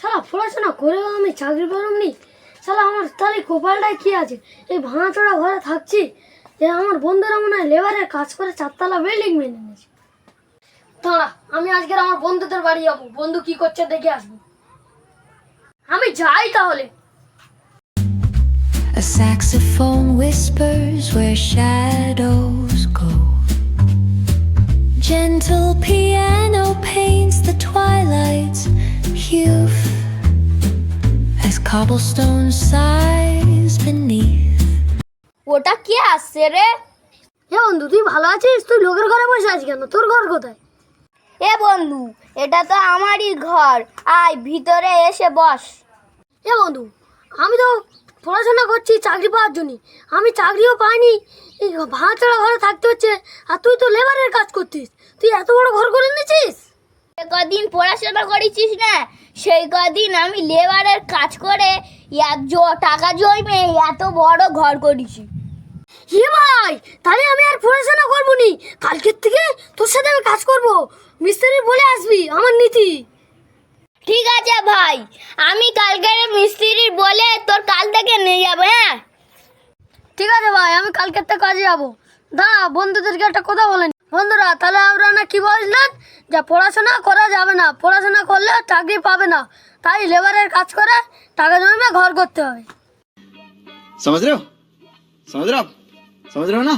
শালা পড়াশোনা করেও আমি চাকরি পেলামনি। শালা আমার তাহলে কপালটায় কি আছে, এই ভাঙাচোরা ঘরে থাকছি। যে আমার বন্ধুরা মনে হয় লেবারের কাজ করে 4 তলা বিল্ডিং মেনে নিয়েছে। দাঁড়া, আমি আজকের আমার বন্ধুদের বাড়ি যাবো, বন্ধু কি করছে দেখে আসবো। আমি যাই তাহলে। A saxophone whispers where shadows go. Gentle piano paints the twilight's hue as cobblestone sighs beneath. ওটা কে আসছে রে? এ বন্ধু, তুই ভালো আছিস? তুই লোকের ঘরে বসে আছিস কেন? তোর ঘর কোথায়? এ বন্ধু, এটা তো আমারই ঘর, আয় ভিতরে এসে বস। এ বন্ধু, আমি তো পড়াশোনা করছি চাকরি পাওয়ার জন্য, আমি চাকরিও পাইনি, এই ভাঙাচোরা ঘরে থাকতে হচ্ছে। আর তুই তো লেবারের কাজ করতিস, তুই এত বড় ঘর করে নিয়েছিস। যে কদিন পড়াশোনা করেছিস না, সেই কদিন আমি লেবারের কাজ করে টাকা জমে এত বড় ঘর করেছি। হে ভাই, তাহলে আমি আর পড়াশোনা করবো নি, কালকের থেকে তোর সাথে আমি কাজ করব। মিস্ত্রি বলে আসবি, আমার নীতি। ঠিক আছে ভাই, আমি কালকে মিস্ত্রি বলে তোর কাল থেকে নিয়ে যাবো। হ্যাঁ ঠিক আছে ভাই, আমি কালকের থেকে কাজে যাবো। দাঁড়া, বন্ধুদেরকে একটা কথা বলেন। বন্ধুরা, তাহলে আমরা না কি বললেন যে পড়াশোনা করা যাবে না, পড়াশোনা করলে চাকরি পাবে না, তাই লেবারের কাজ করে টাকা জমে ঘর করতে হবে। समझ रहे हो समझ रहे हो आप समझ रहे हो ना।